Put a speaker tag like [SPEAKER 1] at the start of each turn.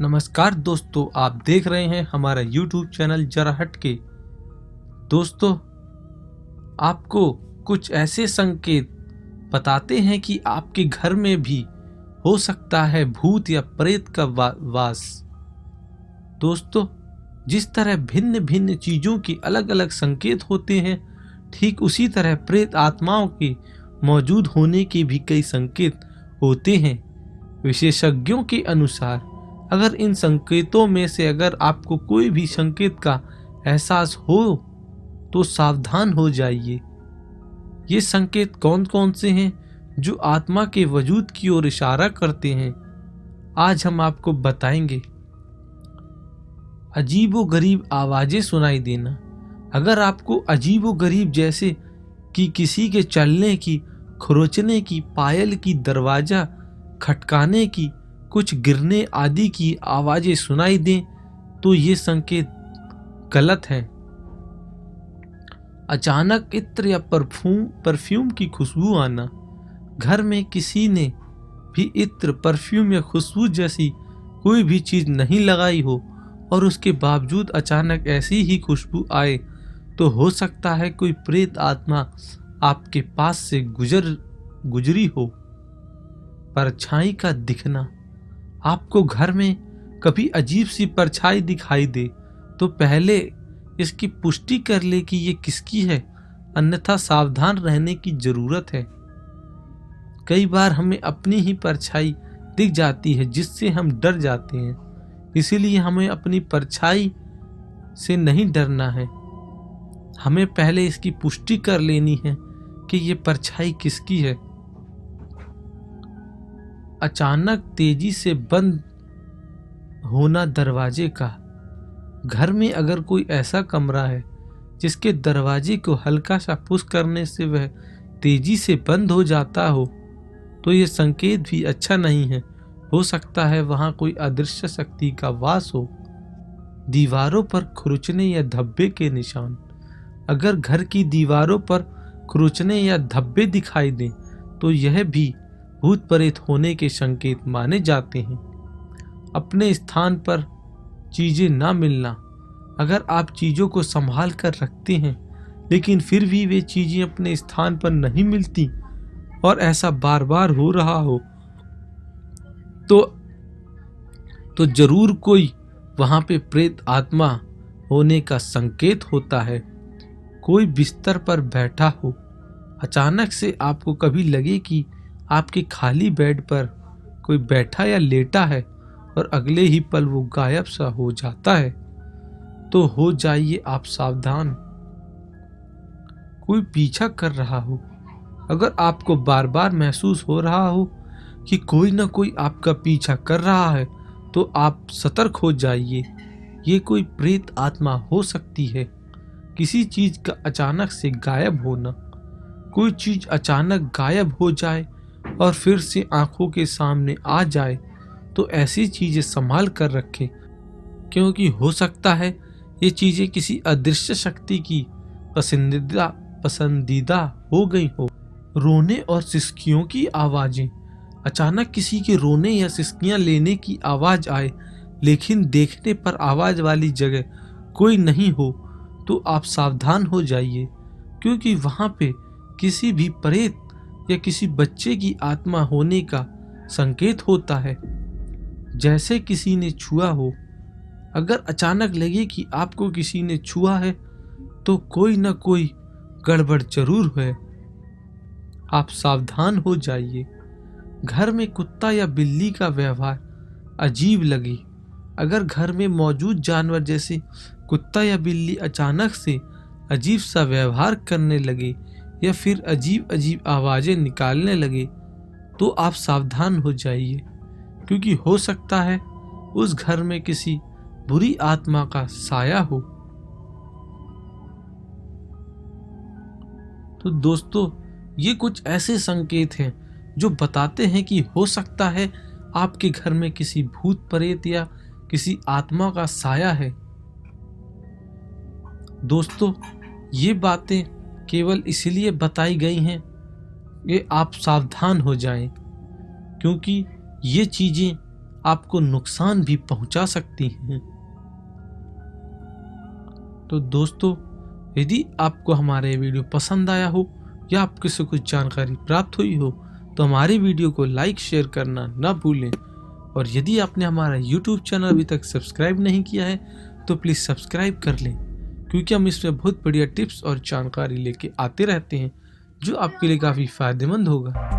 [SPEAKER 1] नमस्कार दोस्तों, आप देख रहे हैं हमारा YouTube चैनल जरा हटके। दोस्तों, आपको कुछ ऐसे संकेत बताते हैं कि आपके घर में भी हो सकता है भूत या प्रेत का वास। दोस्तों, जिस तरह भिन्न भिन्न चीजों के अलग अलग संकेत होते हैं, ठीक उसी तरह प्रेत आत्माओं के मौजूद होने के भी कई संकेत होते हैं। विशेषज्ञों के अनुसार अगर इन संकेतों में से अगर आपको कोई भी संकेत का एहसास हो तो सावधान हो जाइए। ये संकेत कौन कौन से हैं जो आत्मा के वजूद की ओर इशारा करते हैं, आज हम आपको बताएंगे। अजीबोगरीब आवाजें सुनाई देना। अगर आपको अजीबोगरीब जैसे कि किसी के चलने की, खरोचने की, पायल की, दरवाजा खटकाने की, कुछ गिरने आदि की आवाजें सुनाई दें तो ये संकेत गलत हैं। अचानक इत्र या परफ्यूम की खुशबू आना। घर में किसी ने भी इत्र, परफ्यूम या खुशबू जैसी कोई भी चीज नहीं लगाई हो और उसके बावजूद अचानक ऐसी ही खुशबू आए तो हो सकता है कोई प्रेत आत्मा आपके पास से गुजरी हो। परछाई का दिखना। आपको घर में कभी अजीब सी परछाई दिखाई दे तो पहले इसकी पुष्टि कर ले कि ये किसकी है, अन्यथा सावधान रहने की जरूरत है। कई बार हमें अपनी ही परछाई दिख जाती है जिससे हम डर जाते हैं, इसीलिए हमें अपनी परछाई से नहीं डरना है। हमें पहले इसकी पुष्टि कर लेनी है कि ये परछाई किसकी है। अचानक तेजी से बंद होना दरवाजे का। घर में अगर कोई ऐसा कमरा है जिसके दरवाजे को हल्का सा पुश करने से वह तेजी से बंद हो जाता हो तो यह संकेत भी अच्छा नहीं है। हो सकता है वहां कोई अदृश्य शक्ति का वास हो। दीवारों पर खुरचने या धब्बे के निशान। अगर घर की दीवारों पर खुरचने या धब्बे दिखाई दें तो यह भी भूत प्रेत होने के संकेत माने जाते हैं। अपने स्थान पर चीजें ना मिलना। अगर आप चीजों को संभाल कर रखते हैं लेकिन फिर भी वे चीजें अपने स्थान पर नहीं मिलती और ऐसा बार बार हो रहा हो तो जरूर कोई वहां पे प्रेत आत्मा होने का संकेत होता है। कोई बिस्तर पर बैठा हो, अचानक से आपको कभी लगे कि आपके खाली बेड पर कोई बैठा या लेटा है और अगले ही पल वो गायब सा हो जाता है तो हो जाइए आप सावधान। कोई पीछा कर रहा हो। अगर आपको बार बार महसूस हो रहा हो कि कोई ना कोई आपका पीछा कर रहा है तो आप सतर्क हो जाइए। ये कोई प्रेत आत्मा हो सकती है। किसी चीज का अचानक से गायब होना। कोई चीज अचानक गायब हो जाए और फिर से आंखों के सामने आ जाए तो ऐसी चीजें संभाल कर रखें, क्योंकि हो सकता है ये चीजें किसी अदृश्य शक्ति की पसंदीदा हो गई हो। रोने और सिसकियों की आवाजें। अचानक किसी के रोने या सिसकियां लेने की आवाज आए लेकिन देखने पर आवाज वाली जगह कोई नहीं हो तो आप सावधान हो जाइए, क्योंकि वहां पे किसी भी प्रेत या किसी बच्चे की आत्मा होने का संकेत होता है। जैसे किसी ने छुआ हो। अगर अचानक लगे कि आपको किसी ने छुआ है तो कोई ना कोई गड़बड़ जरूर है। आप सावधान हो जाइए। घर में कुत्ता या बिल्ली का व्यवहार अजीब लगे। अगर घर में मौजूद जानवर जैसे कुत्ता या बिल्ली अचानक से अजीब सा व्यवहार करने लगे या फिर अजीब अजीब आवाजें निकालने लगे तो आप सावधान हो जाइए, क्योंकि हो सकता है उस घर में किसी बुरी आत्मा का साया हो। तो दोस्तों, ये कुछ ऐसे संकेत हैं जो बताते हैं कि हो सकता है आपके घर में किसी भूत प्रेत या किसी आत्मा का साया है। दोस्तों, ये बातें केवल इसलिए बताई गई हैं कि आप सावधान हो जाएं, क्योंकि ये चीजें आपको नुकसान भी पहुंचा सकती हैं। तो दोस्तों, यदि आपको हमारा ये वीडियो पसंद आया हो या आपको से कुछ जानकारी प्राप्त हुई हो तो हमारे वीडियो को लाइक शेयर करना ना भूलें। और यदि आपने हमारा YouTube चैनल अभी तक सब्सक्राइब नहीं किया है तो प्लीज़ सब्सक्राइब कर लें, क्योंकि हम इसमें बहुत बढ़िया टिप्स और जानकारी लेके आते रहते हैं जो आपके लिए काफ़ी फ़ायदेमंद होगा।